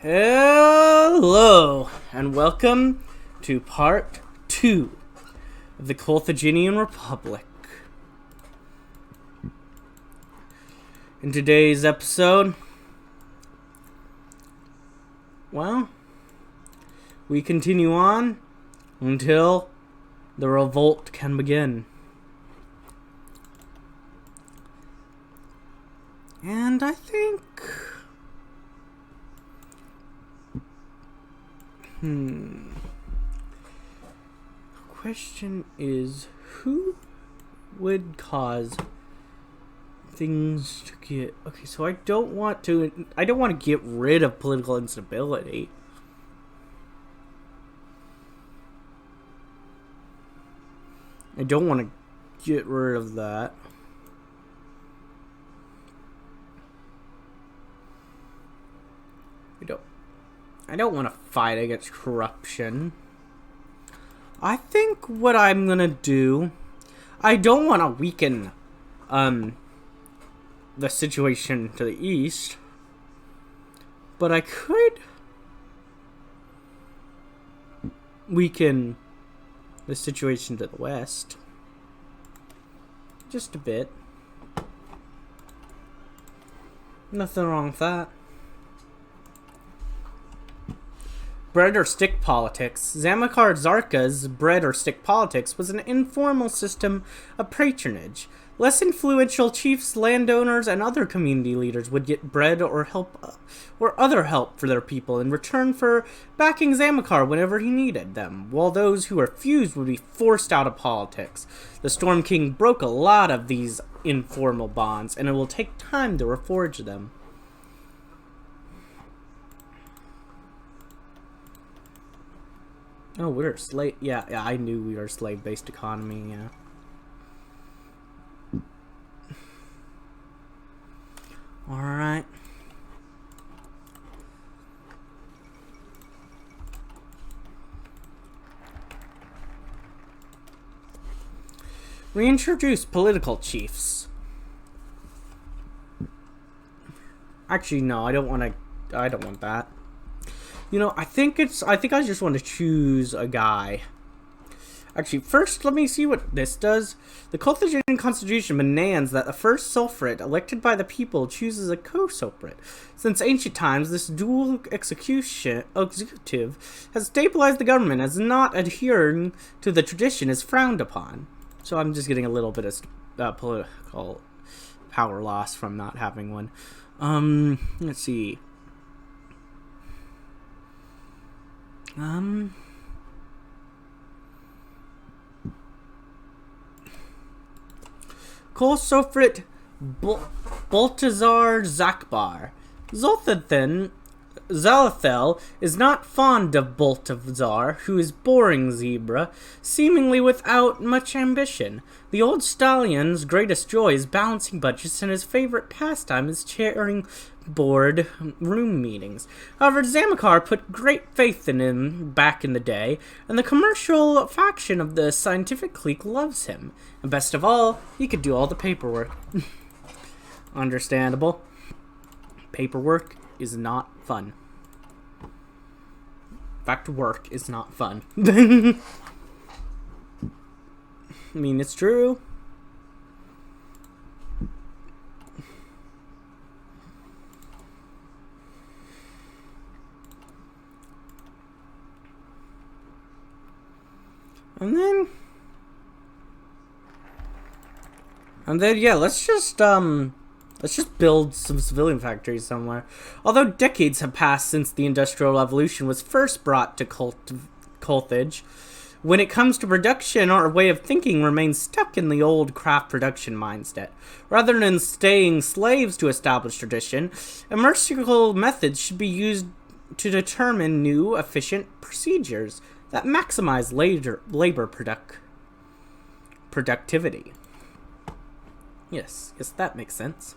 Hello, and welcome to part 2 of the Cothagian Republic. In today's episode, well, we continue on until the revolt can begin. And I think... The question is, who would cause things to get... Okay, so I don't want to get rid of political instability. I don't want to get rid of that. I don't want to fight against corruption. I think what I'm gonna do... I don't want to weaken the situation to the east. But I could weaken the situation to the west. Just a bit. Nothing wrong with that. Bread or stick politics. Zamikar Zarka's bread or stick politics was an informal system of patronage. Less influential chiefs, landowners, and other community leaders would get bread or other help for their people in return for backing Zamikar whenever he needed them, while those who refused would be forced out of politics. The Storm King broke a lot of these informal bonds, and it will take time to reforge them. Oh, we're a slave. Yeah, I knew we were a slave-based economy, yeah. Alright. Reintroduce political chiefs. Actually, no, I don't want that. You know, I think I just want to choose a guy. Actually, first, let me see what this does. The Cothagian Constitution demands that the first sulfurate elected by the people chooses a co-sulfurate. Since ancient times, this dual executive has stabilized the government, as not adhering to the tradition is frowned upon. So I'm just getting a little bit of political power loss from not having one. Let's see. Co-sulfurate Baltazar Zakbar. Zalathel is not fond of Baltazar, who is boring zebra, seemingly without much ambition. The old stallion's greatest joy is balancing budgets, and his favorite pastime is chairing board room meetings. However, Zamikar put great faith in him back in the day, and the commercial faction of the scientific clique loves him. And best of all, he could do all the paperwork. Understandable. Paperwork is not fun. In fact, work is not fun. I mean, it's true. And then, yeah, let's just build some civilian factories somewhere. Although decades have passed since the Industrial Revolution was first brought to Carthage, when it comes to production, our way of thinking remains stuck in the old craft production mindset. Rather than staying slaves to established tradition, immersical methods should be used to determine new, efficient procedures that maximize labor productivity. Yes, that makes sense.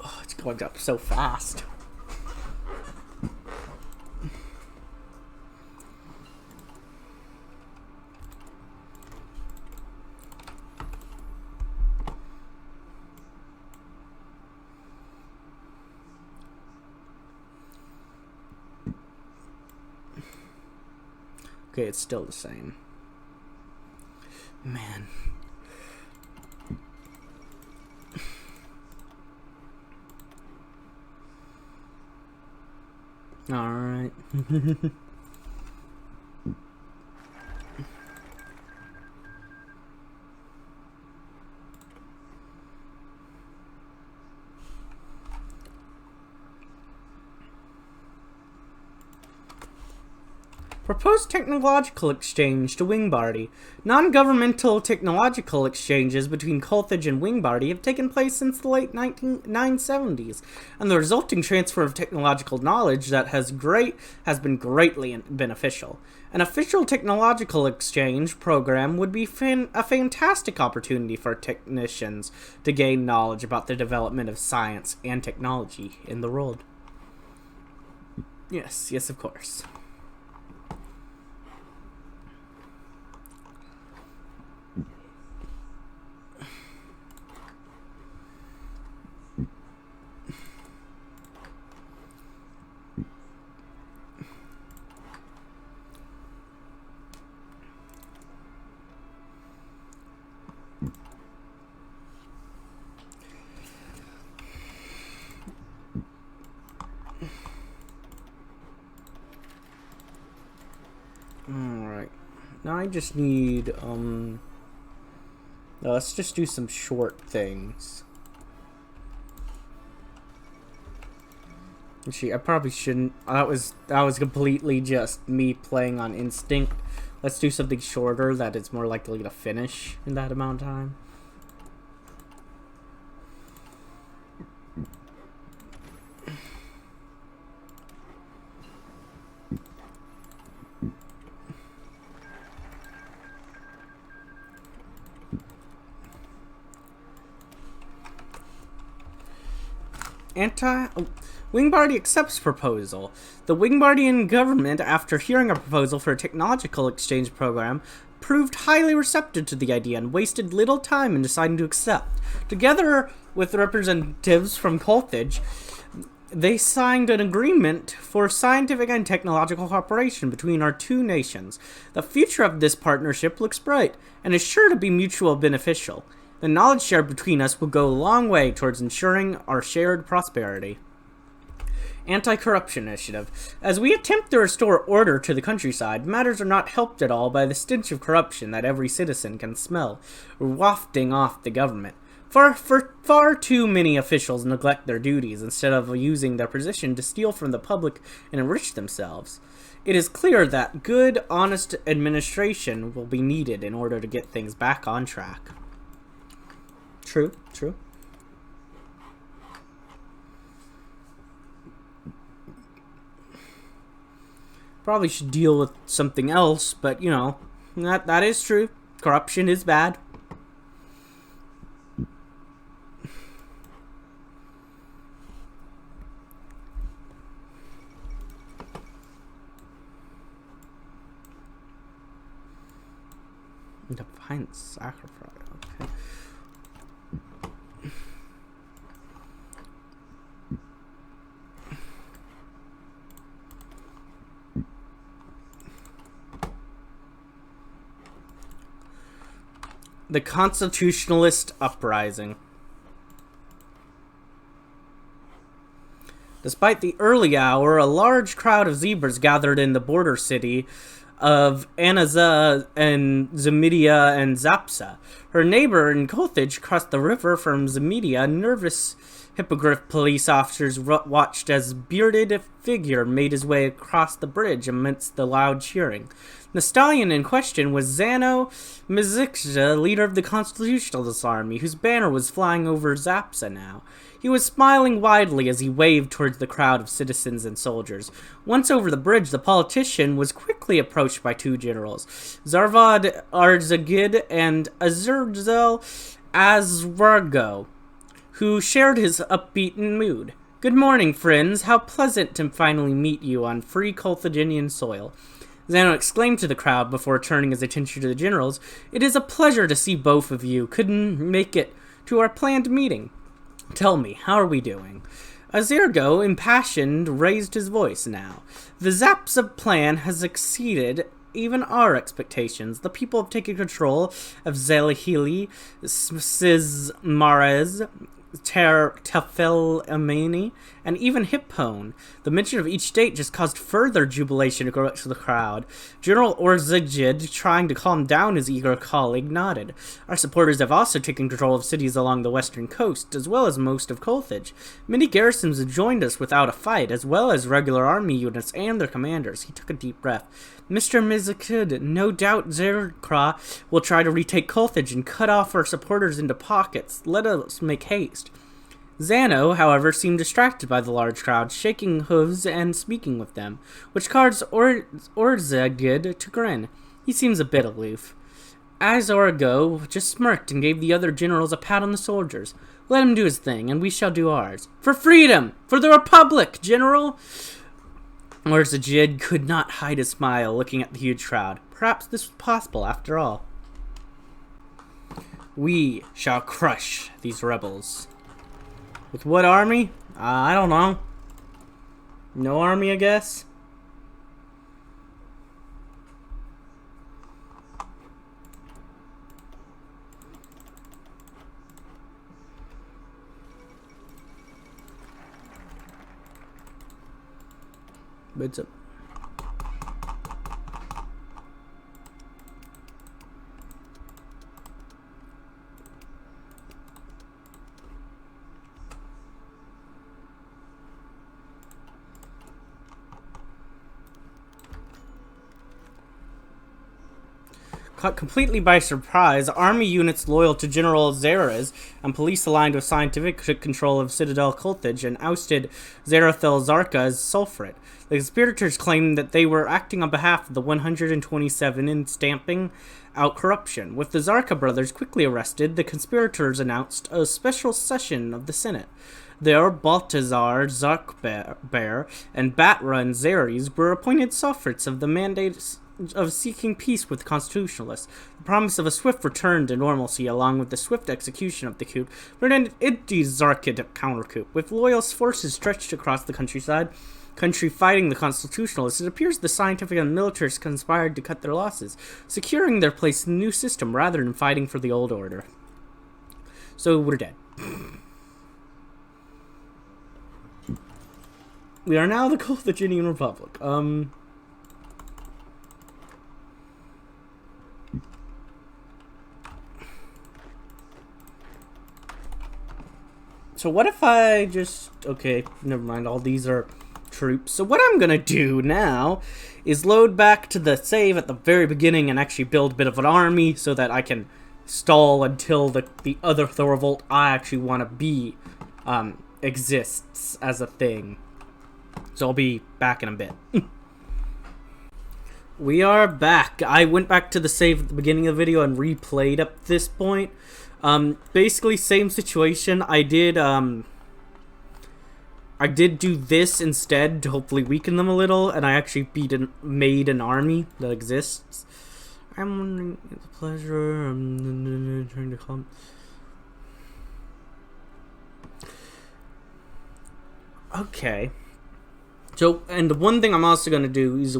Oh, it's going up so fast. Okay, it's still the same. Man. Alright. Proposed technological exchange to Wing Party. Non-governmental technological exchanges between Cothagian and Wing Party have taken place since the late 970s, and the resulting transfer of technological knowledge that has been greatly beneficial. An official technological exchange program would be a fantastic opportunity for technicians to gain knowledge about the development of science and technology in the world. Yes, of course. Alright. Now I just need, let's just do some short things. Actually, I probably shouldn't. That was completely just me playing on instinct. Let's do something shorter that is more likely to finish in that amount of time. Wing Party accepts proposal. The Wingbardian government, after hearing a proposal for a technological exchange program, proved highly receptive to the idea and wasted little time in deciding to accept. Together with representatives from Carthage, they signed an agreement for scientific and technological cooperation between our two nations. The future of this partnership looks bright and is sure to be mutually beneficial. The knowledge shared between us will go a long way towards ensuring our shared prosperity. Anti-corruption initiative. As we attempt to restore order to the countryside, matters are not helped at all by the stench of corruption that every citizen can smell, wafting off the government. Far too many officials neglect their duties instead of using their position to steal from the public and enrich themselves. It is clear that good, honest administration will be needed in order to get things back on track. True. Probably should deal with something else, but, you know, that is true. Corruption is bad. Divine sacrifice, okay. The Constitutionalist Uprising. Despite the early hour, a large crowd of zebras gathered in the border city of Anaza and Zemedia and Zapsa. Her neighbor in Cothage crossed the river from Zemedia. Nervous hippogriff police officers watched as a bearded figure made his way across the bridge amidst the loud cheering. The stallion in question was Zano Mizikja, leader of the Constitutionalist Army, whose banner was flying over Zapsa now. He was smiling widely as he waved towards the crowd of citizens and soldiers. Once over the bridge, the politician was quickly approached by two generals, Zarvad Arzagid and Azurzel Azwargo, who shared his upbeat mood. "Good morning, friends. How pleasant to finally meet you on free Cothagian soil." Zano exclaimed to the crowd before turning his attention to the generals. "It is a pleasure to see both of you. Couldn't make it to our planned meeting. Tell me, how are we doing?" Azirgo, impassioned, raised his voice now. "The Zapsa plan has succeeded even our expectations. The people have taken control of Zelihili, Sizmares, Tefel-Amani, and even Hippone. The mention of each state just caused further jubilation to grow to the crowd. General Orzigid, trying to calm down his eager colleague, nodded. Our supporters have also taken control of cities along the western coast, as well as most of Carthage. Many garrisons have joined us without a fight, as well as regular army units and their commanders. He took a deep breath. Mr. Mizakid, no doubt Zebrica will try to retake Carthage and cut off our supporters into pockets. Let us make haste. Zano, however, seemed distracted by the large crowd, shaking hooves and speaking with them, which caused Orzigid to grin. He seems a bit aloof. Azorgo just smirked and gave the other generals a pat on the shoulders. Let him do his thing, and we shall do ours. For freedom! For the Republic, General! Orzigid could not hide a smile looking at the huge crowd. Perhaps this was possible after all. We shall crush these rebels. With what army? I don't know. No army, I guess? What's up? Caught completely by surprise, army units loyal to General Zeres and police aligned with scientific control of Citadel Carthage and ousted Zerathel Zarka as Sulfurit. The conspirators claimed that they were acting on behalf of the 127 in stamping out corruption. With the Zarka brothers quickly arrested, the conspirators announced a special session of the Senate. There, Baltazar, Zarkbear, and Batrun Zeres were appointed Sulfurits of the mandate of seeking peace with the Constitutionalists. The promise of a swift return to normalcy, along with the swift execution of the coup, prevented Zarkid counter-coup. With loyal forces stretched across the country fighting the Constitutionalists, it appears the scientific and militarists conspired to cut their losses, securing their place in the new system rather than fighting for the old order. So we're dead. We are now the Cothagian Republic. So what if I just... Okay, never mind. All these are troops. So what I'm going to do now is load back to the save at the very beginning and actually build a bit of an army so that I can stall until the other Thorvald I actually want to be exists as a thing. So I'll be back in a bit. We are back. I went back to the save at the beginning of the video and replayed up to this point. Basically same situation. I did do this instead to hopefully weaken them a little, and I actually made an army that exists. I'm wondering the pleasure. I'm trying to come. Okay. So, and the one thing I'm also gonna do is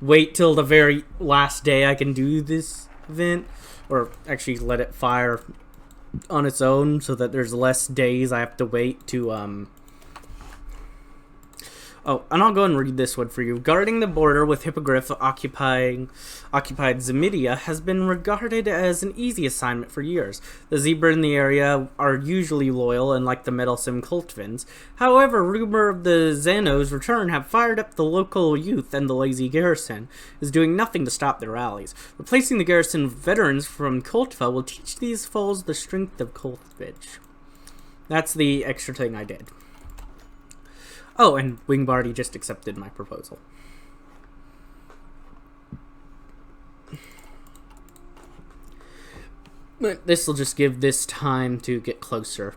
wait till the very last day I can do this event. Or actually let it fire on its own so that there's less days I have to wait to, Oh, and I'll go and read this one for you. Guarding the border with Hippogriff occupied Zemidia has been regarded as an easy assignment for years. The zebra in the area are usually loyal and like the meddlesome Kultvins. However, rumor of the Xenos' return have fired up the local youth, and the lazy garrison is doing nothing to stop their rallies. Replacing the garrison with veterans from Kultva will teach these foes the strength of Kultvich. That's the extra thing I did. Oh, and Wing Party just accepted my proposal. But this will just give this time to get closer.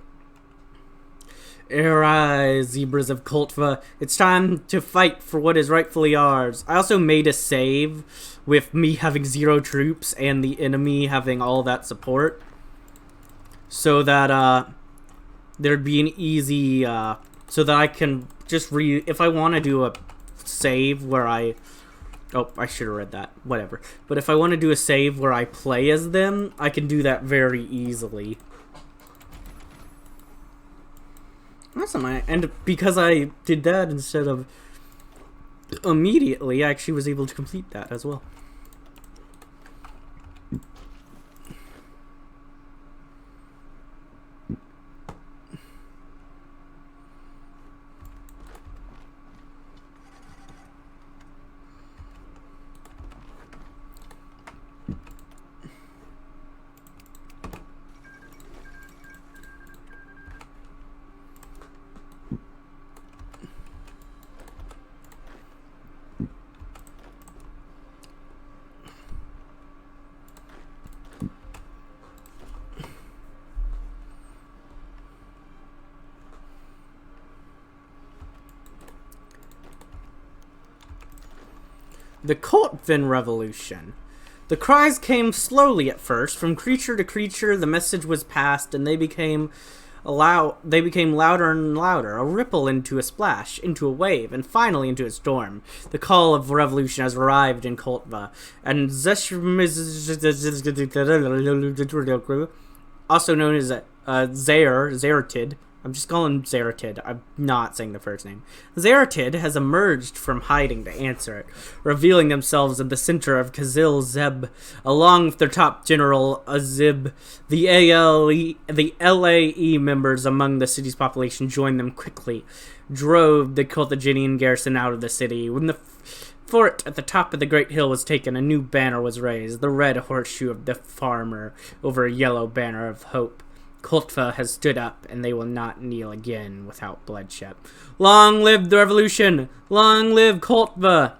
Arise, zebras of Kultva. It's time to fight for what is rightfully ours. I also made a save with me having 0 troops and the enemy having all that support. So that there'd be an easy... so that I can just if I want to do a save where I Oh, I should have read that. Whatever. But if I want to do a save where I play as them, I can do that very easily. Awesome. And because I did that instead of immediately, I actually was able to complete that as well. The Cothagian Revolution. The cries came slowly at first. From creature to creature, the message was passed, and they became louder and louder. A ripple into a splash, into a wave, and finally into a storm. The call of revolution has arrived in Cothagian, and also known as Zeirutid. I'm just calling him Zeirutid. I'm not saying the first name. Zeirutid has emerged from hiding to answer it, revealing themselves in the center of Kazil Zeb, along with their top general Azib. The LAE members among the city's population joined them quickly, drove the Cothagian garrison out of the city. When the fort at the top of the great hill was taken, a new banner was raised, the red horseshoe of the farmer over a yellow banner of hope. Cothagian has stood up, and they will not kneel again without bloodshed. Long live the revolution! Long live Cothagian!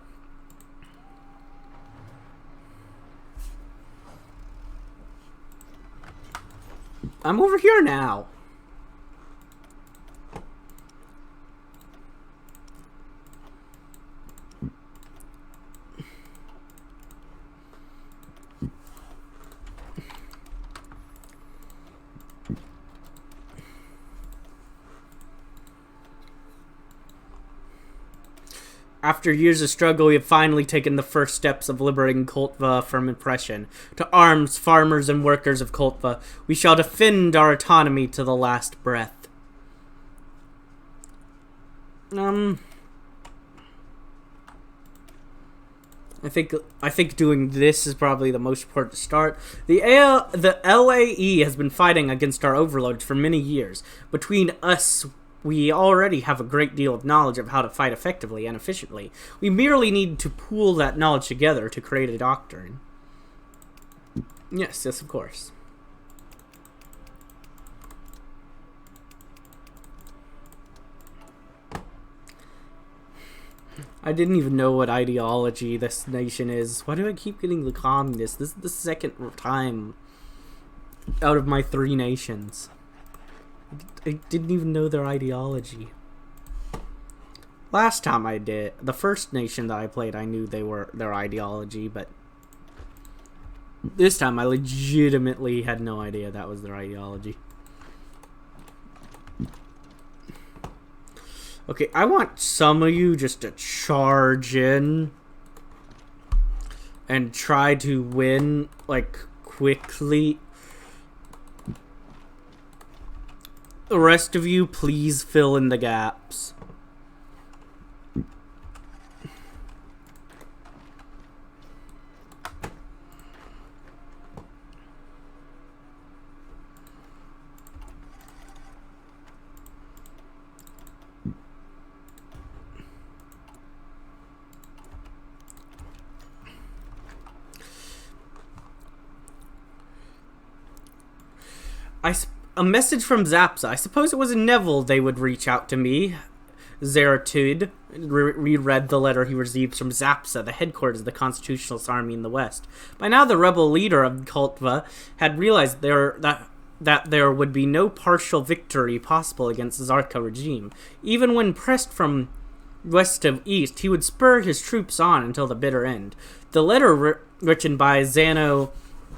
I'm over here now. After years of struggle, we have finally taken the first steps of liberating Cothagian from oppression. To arms, farmers, and workers of Cothagian, we shall defend our autonomy to the last breath. I think doing this is probably the most important to start. The LAE has been fighting against our overlords for many years. Between us, we already have a great deal of knowledge of how to fight effectively and efficiently. We merely need to pool that knowledge together to create a doctrine. Yes, of course. I didn't even know what ideology this nation is. Why do I keep getting the communist? This is the second time out of my 3 nations. I didn't even know their ideology. Last time I did, the first nation that I played, I knew their ideology, but this time I legitimately had no idea that was their ideology. Okay, I want some of you just to charge in and try to win, like, quickly. The rest of you, please fill in the gaps. A message from Zapsa. I suppose it was in Neville they would reach out to me. Zeirutid reread the letter he received from Zapsa, the headquarters of the Constitutionalist Army in the West. By now, the rebel leader of Cothagian had realized that there would be no partial victory possible against the Zeirutid regime. Even when pressed from west to east, he would spur his troops on until the bitter end. The letter written by Zano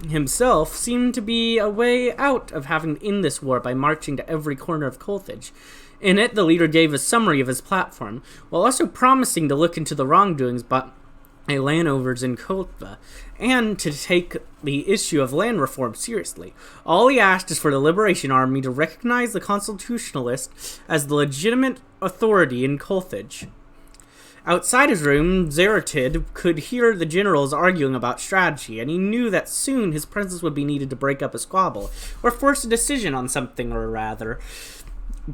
himself seemed to be a way out of having to end this war by marching to every corner of Cothagian. In it, the leader gave a summary of his platform, while also promising to look into the wrongdoings landowners in Kotva, and to take the issue of land reform seriously. All he asked is for the Liberation Army to recognize the Constitutionalists as the legitimate authority in Carthage. Outside his room, Zeirutid could hear the generals arguing about strategy, and he knew that soon his presence would be needed to break up a squabble, or force a decision on something or rather.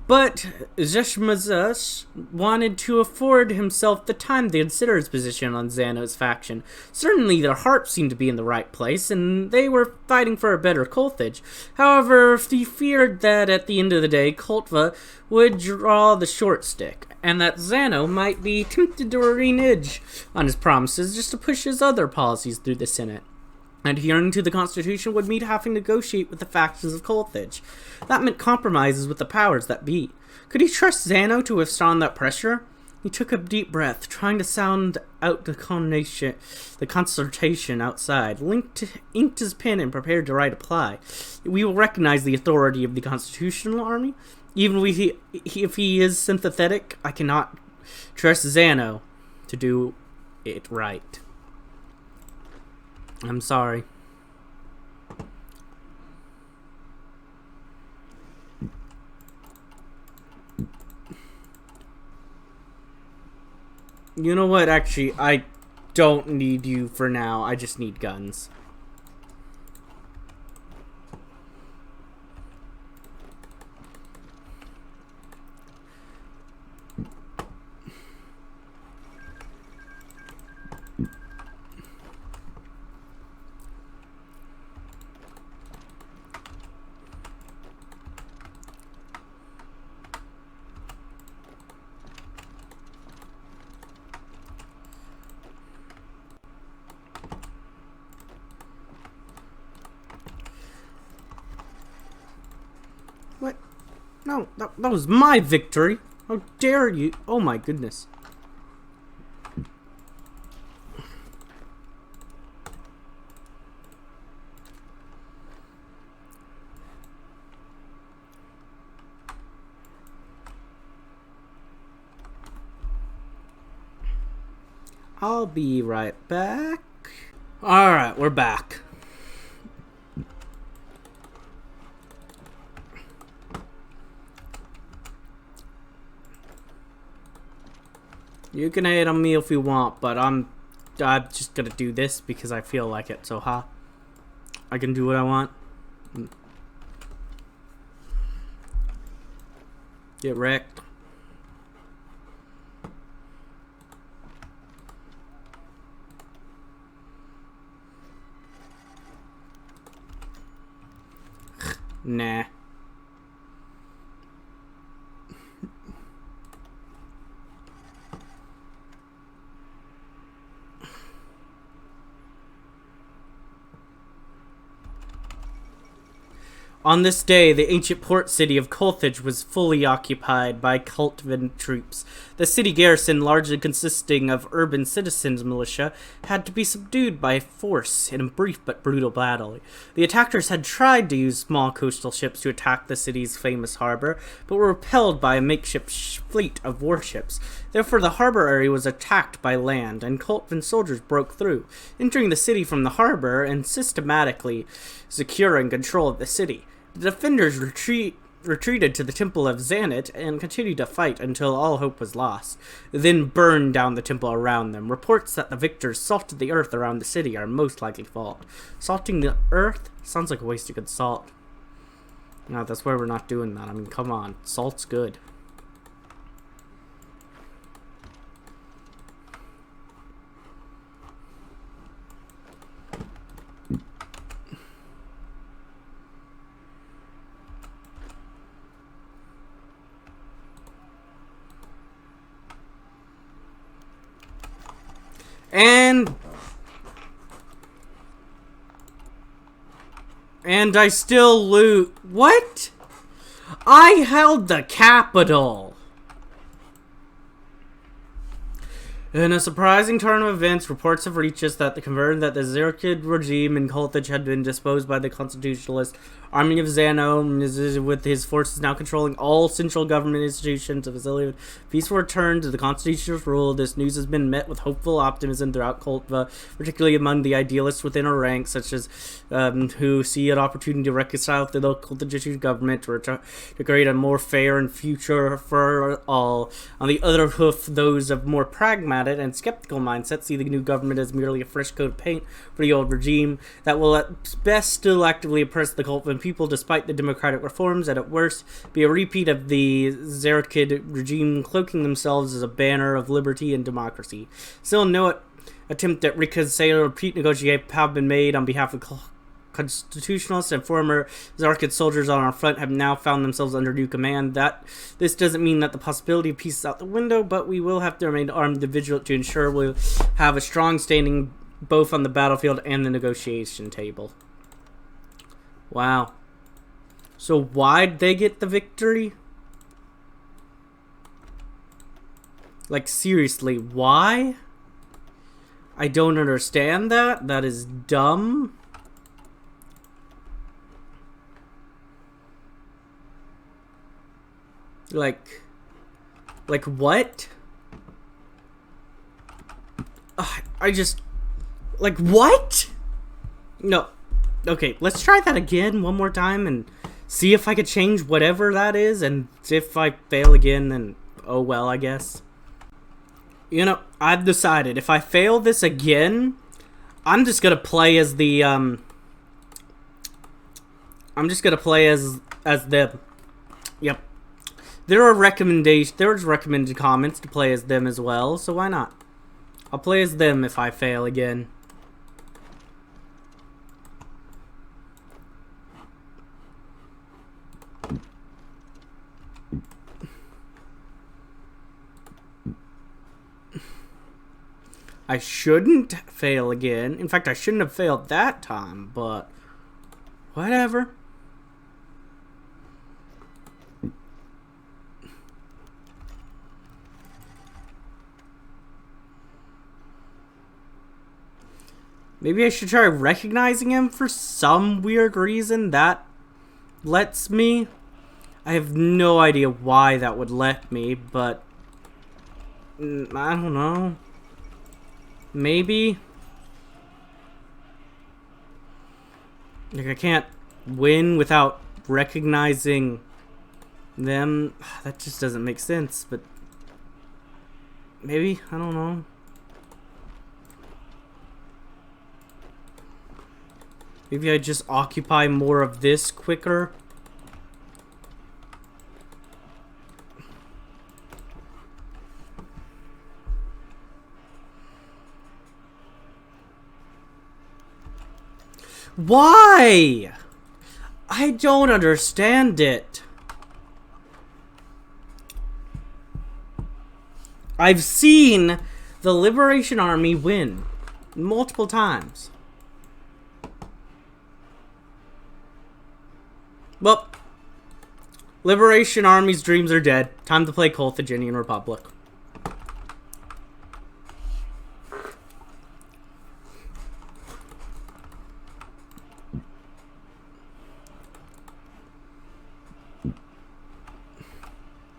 But Zeirutids wanted to afford himself the time to consider his position on Zano's faction. Certainly their hearts seemed to be in the right place, and they were fighting for a better Carthage. However, he feared that at the end of the day, Kotva would draw the short stick, and that Zano might be tempted to renege on his promises just to push his other policies through the Senate. Adhering to the Constitution would mean having to negotiate with the factions of Carthage. That meant compromises with the powers that be. Could he trust Zano to withstand that pressure? He took a deep breath, trying to sound out the consultation outside. Inked his pen and prepared to write a reply. We will recognize the authority of the Constitutional Army. Even if he is sympathetic, I cannot trust Zano to do it right. I'm sorry. You know what, actually, I don't need you for now. I just need guns. What? No, that was my victory. How dare you? Oh my goodness. I'll be right back. Alright, we're back. You can hate on me if you want, but I'm just gonna do this because I feel like it, so I can do what I want. Get wrecked. Nah. On this day, the ancient port city of Carthage was fully occupied by Cothagian troops. The city garrison, largely consisting of urban citizens' militia, had to be subdued by force in a brief but brutal battle. The attackers had tried to use small coastal ships to attack the city's famous harbor, but were repelled by a makeshift fleet of warships. Therefore, the harbor area was attacked by land, and Cothagian soldiers broke through, entering the city from the harbor and systematically securing control of the city. The defenders retreated to the temple of Zeirutid and continued to fight until all hope was lost, then burned down the temple around them. Reports that the victors salted the earth around the city are most likely false. Salting the earth sounds like a waste of good salt. No, that's why we're not doing that. I mean, come on. Salt's good. And I still loot. What? I held the capital. In a surprising turn of events, reports have reached us that the Zeirutid regime in Carthage had been disposed by the Constitutionalist Army of Zano, with his forces now controlling all central government institutions of Azilian. Peaceful return to the constitutional rule. This news has been met with hopeful optimism throughout Koltva, particularly among the idealists within our ranks, such as who see an opportunity to reconcile with the local Cothagian government to create a more fair and future for all. On the other hoof, those of more pragmatic and skeptical mindset see the new government as merely a fresh coat of paint for the old regime that will at best still actively oppress the Koltvan people despite the democratic reforms, and at worst be a repeat of the Zeirutid regime cloaking themselves as a banner of liberty and democracy. Still, no attempt at reconciliation or peace negotiation have been made on behalf of Constitutionalists and former Zeirutid soldiers on our front have now found themselves under new command. This doesn't mean that the possibility of peace is out the window, but we will have to remain armed and vigilant to ensure we'll have a strong standing both on the battlefield and the negotiation table. Wow. So why'd they get the victory? Like, seriously, why? I don't understand that. That is dumb. Like what? I just, like, what? No. Okay, let's try that again one more time and see if I could change whatever that is, and if I fail again, then oh well, I guess. You know, I've decided if I fail this again, I'm just gonna play as the I'm just gonna play as them. Yep. There's recommended comments to play as them as well, so why not? I'll play as them if I fail again. I shouldn't fail again. In fact, I shouldn't have failed that time, but whatever. Maybe I should try recognizing him for some weird reason. That lets me. I have no idea why that would let me, but I don't know. Maybe. Like, I can't win without recognizing them. That just doesn't make sense, but maybe, I don't know. Maybe I just occupy more of this quicker. Why? I don't understand it. I've seen the Liberation Army win multiple times. Well, Liberation Army's dreams are dead. Time to play Cothagian Republic.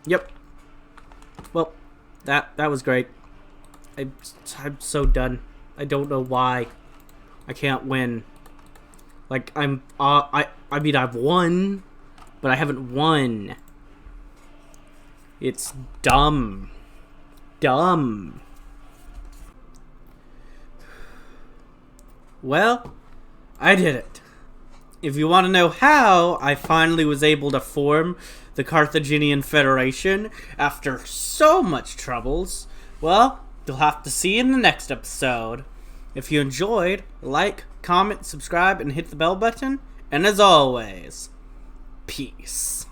Yep. Well, that was great. I'm so done. I don't know why I can't win. Like, I mean, I've won, but I haven't won. It's dumb. Dumb. Well, I did it. If you want to know how I finally was able to form the Cothagian Federation after so much troubles, well, you'll have to see in the next episode. If you enjoyed, like, comment, subscribe, and hit the bell button. And as always, peace.